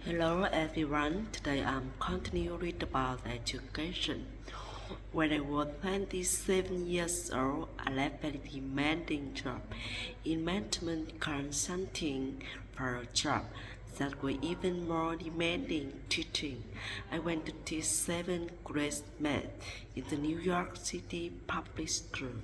Hello everyone, today I'm continuing about education. When I was 27 years old, I left a very demanding job in management consulting for a job that was even more demanding teaching. I went to teach 7th grade math in the New York City public school.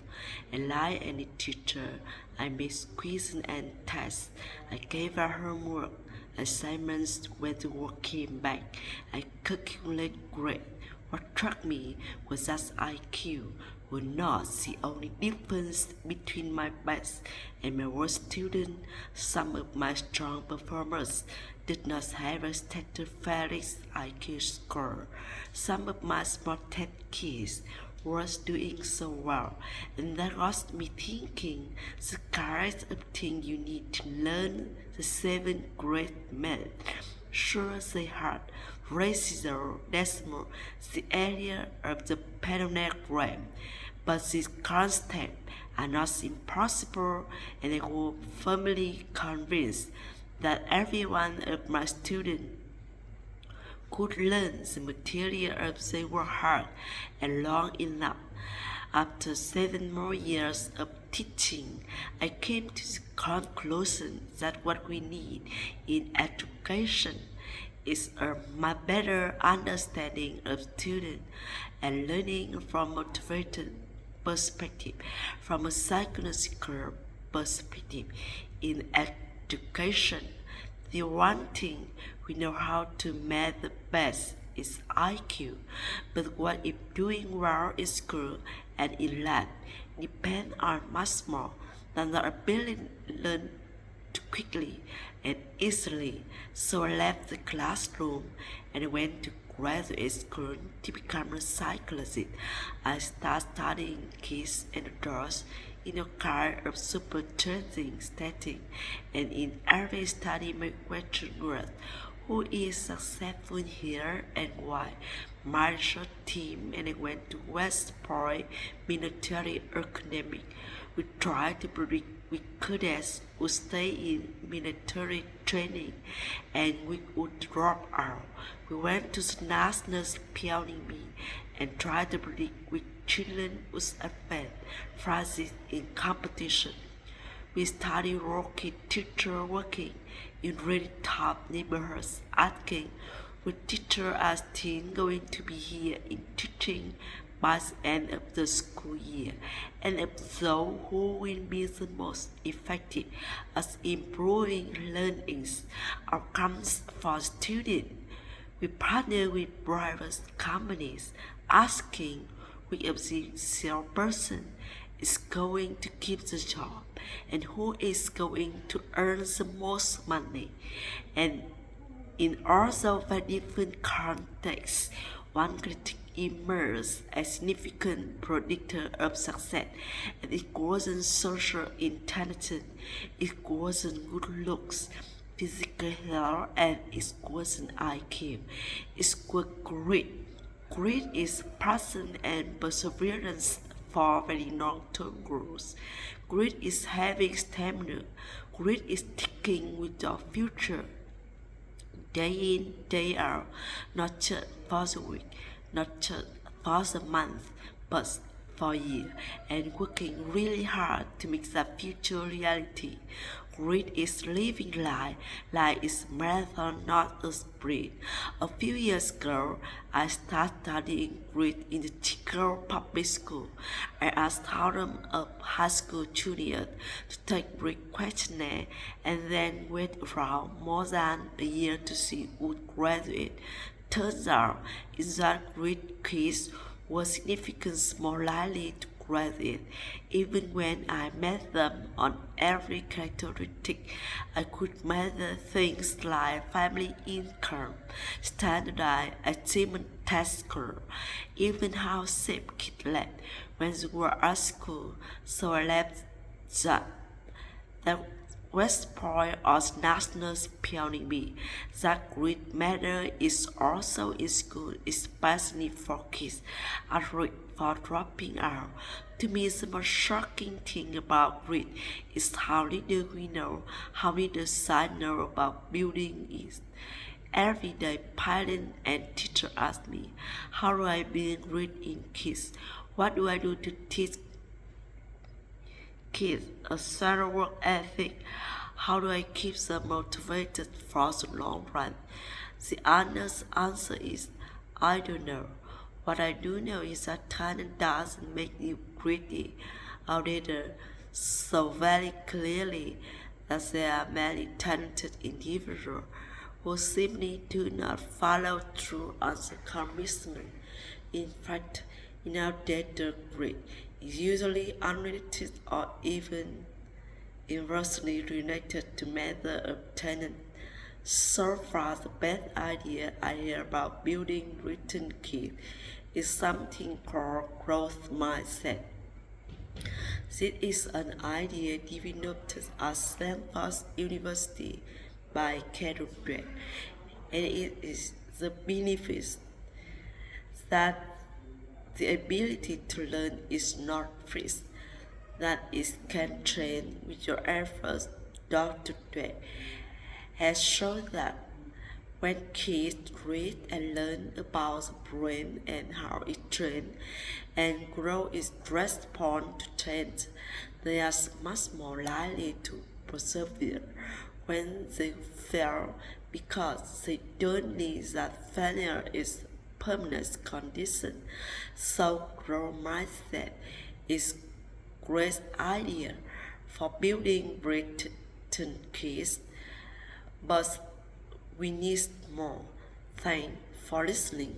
And like any teacher, I made quizzes and tests. I gave her homework assignments. When the work came back, I calculated grade. What struck me was that IQ was not the only difference between my best and my worst student. Some of my strong performers did not have a stratospheric IQ score. Some of my smartest kids was doing so well, and that got me thinking the kinds of things you need to learn the 7th grade math. Sure, they had racial decimal, the area of the parallelogram, but these concepts are not impossible, and I was firmly convinced that every one of my students could learn the material if they were hard and long enough. After 7 more years of teaching, I came to the conclusion that what we need in education is a much better understanding of students and learning from a motivated perspective, from a psychological perspective. In education, the one thing we know how to measure the best is IQ, but what if doing well in school and in lab depends on much more than the ability to learn too quickly and easily. So I left the classroom and went to graduate school to become a psychologist. I started studying kids and adults in a kind of super training setting, and in every study my question was, who is successful here and why? My research team and I went to West Point Military Academy. We tried to predict which cadets would stay in military training and we would drop out. We went to the National Spelling Bee and tried to predict which children would advance prizes in competition. We studied working teacher working in really tough neighborhoods, asking which teacher are still going to be here in teaching by the end of the school year, and if so, who will be the most effective at improving learning outcomes for students. We partner with private companies, asking which of the salesperson is going to keep the job and who is going to earn the most money. And in also very different contexts, one critic emerged a significant predictor of success, and it wasn't social intelligence, it wasn't good looks, physical health, and it wasn't IQ. It was grit. Grit is passion and perseverance for very long-term goals. Grit is having stamina. Grit is sticking with your future day in, day out, not just for the week, not just for the month, but for a year, and working really hard to make that future reality. Grit is living life, life is marathon, not a sprint. A few years ago, I started studying grit in the Chicago public school. I asked thousands of high school juniors to take grit questionnaire and then wait around more than a year to see who would graduate. Turns out, in that grit quiz were significantly more likely to graduate. Even when I met them on every characteristic, I could measure things like family income, standardized achievement test score, even how safe kids left when they were at school. So I left that West Point as National Spelling Bee. That great matter is also in school, especially for kids at risk for dropping out. To me, the most shocking thing about grit is how little we know, how little science know about building it. Every day, parent and teacher ask me, how do I build read in kids? What do I do to teach kids a certain work ethic? How do I keep them motivated for the long run? The honest answer is, I don't know. What I do know is that talent doesn't make you greedy or leader so very clearly that there are many talented individuals who simply do not follow through on the commitment. In fact, in our data grid is usually unrelated or even inversely related to method of talent. So far, the best idea I hear about building written kids is something called growth mindset. This is an idea developed at Stanford University by Carol Dweck, and it is the belief that the ability to learn is not fixed, that it can train with your efforts. Dr. Dweck has shown that when kids read and learn about the brain and how it trains and grows its response to change, they are much more likely to persevere when they fail because they don't need that failure is permanent condition. So growth mindset is great idea for building written kids, but we need more. Thanks for listening.